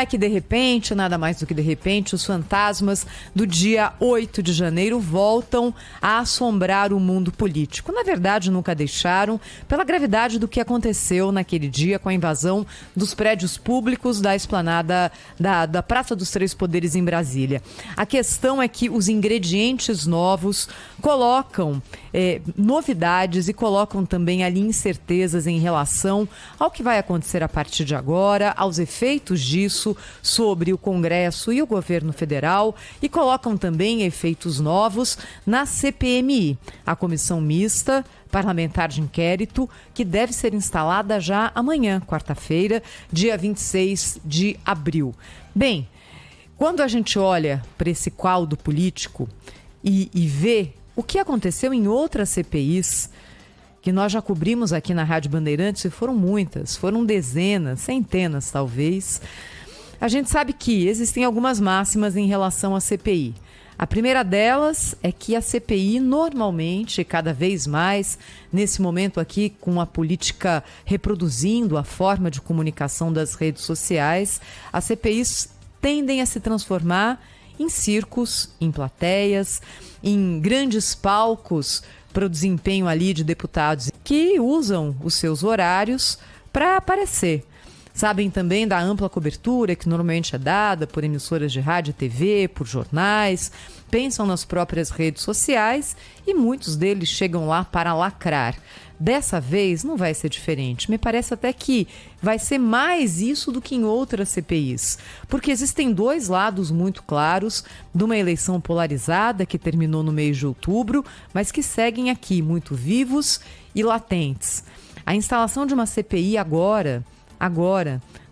é que de repente, nada mais do que de repente, os fantasmas do dia 8 de janeiro voltam a assombrar o mundo político. Na verdade, nunca deixaram, pela gravidade do que aconteceu naquele dia com a invasão dos prédios públicos da esplanada da Praça dos Três Poderes em Brasília. A questão é que os ingredientes novos colocam novidades e colocam também ali incertezas em relação ao que vai acontecer a partir de agora, aos efeitos disso sobre o Congresso e o governo federal, e colocam também efeitos novos na CPMI, a Comissão Mista Parlamentar de Inquérito, que deve ser instalada já amanhã, quarta-feira, dia 26 de abril. Bem, quando a gente olha para esse caldo político e vê o que aconteceu em outras CPIs, que nós já cobrimos aqui na Rádio Bandeirantes, e foram muitas, foram dezenas, centenas talvez, a gente sabe que existem algumas máximas em relação à CPI. A primeira delas é que a CPI normalmente, cada vez mais, nesse momento aqui, com a política reproduzindo a forma de comunicação das redes sociais, as CPIs tendem a se transformar em circos, em plateias, em grandes palcos para o desempenho ali de deputados que usam os seus horários para aparecer. Sabem também da ampla cobertura que normalmente é dada por emissoras de rádio e TV, por jornais, pensam nas próprias redes sociais e muitos deles chegam lá para lacrar. Dessa vez não vai ser diferente. Me parece até que vai ser mais isso do que em outras CPIs. Porque existem dois lados muito claros de uma eleição polarizada que terminou no mês de outubro, mas que seguem aqui muito vivos e latentes. A instalação de uma CPI agora,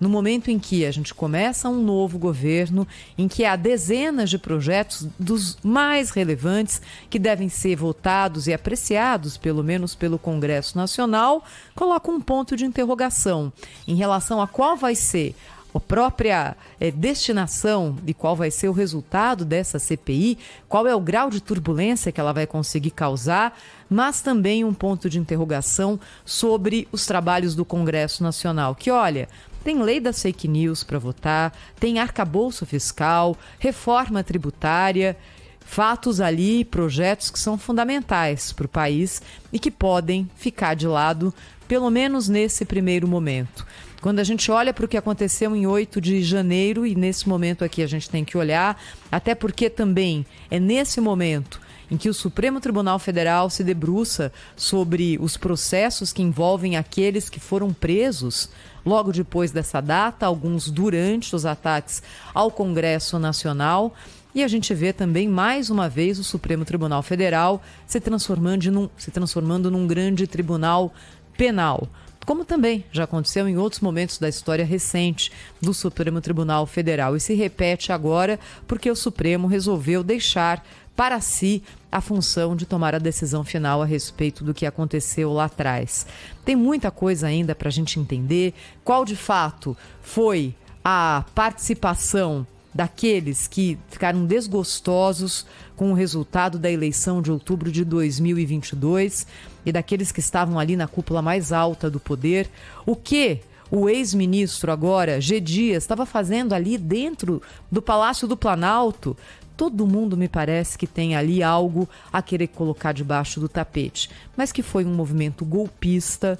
no momento em que a gente começa um novo governo, em que há dezenas de projetos dos mais relevantes que devem ser votados e apreciados, pelo menos pelo Congresso Nacional, coloca um ponto de interrogação em relação a qual vai ser a própria destinação e qual vai ser o resultado dessa CPI, qual é o grau de turbulência que ela vai conseguir causar, mas também um ponto de interrogação sobre os trabalhos do Congresso Nacional, que, olha, tem lei das fake news para votar, tem arcabouço fiscal, reforma tributária, fatos ali, projetos que são fundamentais para o país e que podem ficar de lado, pelo menos nesse primeiro momento. Quando a gente olha para o que aconteceu em 8 de janeiro, e nesse momento aqui a gente tem que olhar, até porque também é nesse momento em que o Supremo Tribunal Federal se debruça sobre os processos que envolvem aqueles que foram presos logo depois dessa data, alguns durante os ataques ao Congresso Nacional. E a gente vê também, mais uma vez, o Supremo Tribunal Federal se transformando num grande tribunal penal. Como também já aconteceu em outros momentos da história recente do Supremo Tribunal Federal. E se repete agora porque o Supremo resolveu deixar para si a função de tomar a decisão final a respeito do que aconteceu lá atrás. Tem muita coisa ainda para a gente entender qual de fato foi a participação daqueles que ficaram desgostosos com o resultado da eleição de outubro de 2022 e daqueles que estavam ali na cúpula mais alta do poder. O que o ex-ministro agora, G. Dias, estava fazendo ali dentro do Palácio do Planalto? Todo mundo me parece que tem ali algo a querer colocar debaixo do tapete, mas que foi um movimento golpista,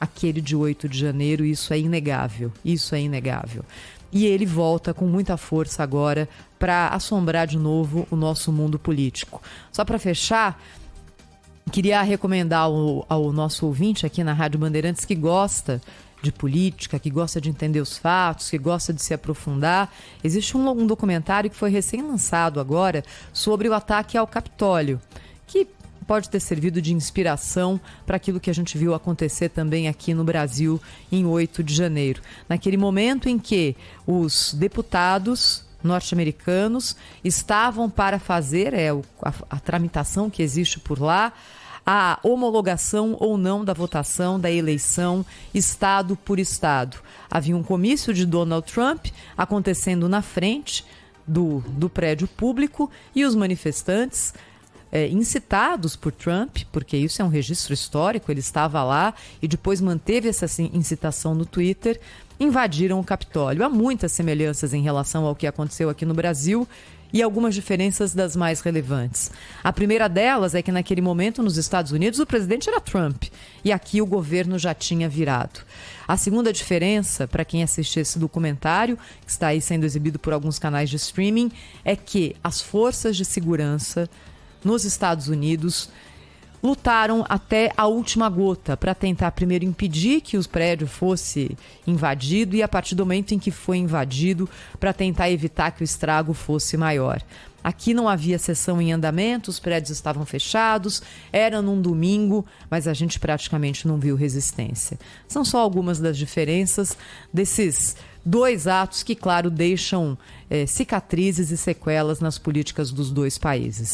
aquele de 8 de janeiro, isso é inegável, E ele volta com muita força agora para assombrar de novo o nosso mundo político. Só para fechar, queria recomendar ao nosso ouvinte aqui na Rádio Bandeirantes que gosta de política, que gosta de entender os fatos, que gosta de se aprofundar. Existe um documentário que foi recém-lançado agora sobre o ataque ao Capitólio, que pode ter servido de inspiração para aquilo que a gente viu acontecer também aqui no Brasil em 8 de janeiro. Naquele momento em que os deputados norte-americanos estavam para fazer a tramitação que existe por lá, a homologação ou não da votação da eleição estado por estado. Havia um comício de Donald Trump acontecendo na frente do prédio público e os manifestantes incitados por Trump, porque isso é um registro histórico, ele estava lá e depois manteve essa incitação no Twitter, invadiram o Capitólio. Há muitas semelhanças em relação ao que aconteceu aqui no Brasil e algumas diferenças das mais relevantes. A primeira delas é que naquele momento nos Estados Unidos o presidente era Trump e aqui o governo já tinha virado. A segunda diferença, para quem assistir esse documentário, que está aí sendo exibido por alguns canais de streaming, é que as forças de segurança nos Estados Unidos lutaram até a última gota para tentar primeiro impedir que o prédio fosse invadido e a partir do momento em que foi invadido para tentar evitar que o estrago fosse maior. Aqui não havia sessão em andamento, os prédios estavam fechados, era num domingo, mas a gente praticamente não viu resistência. São só algumas das diferenças desses dois atos que, claro, deixam cicatrizes e sequelas nas políticas dos dois países.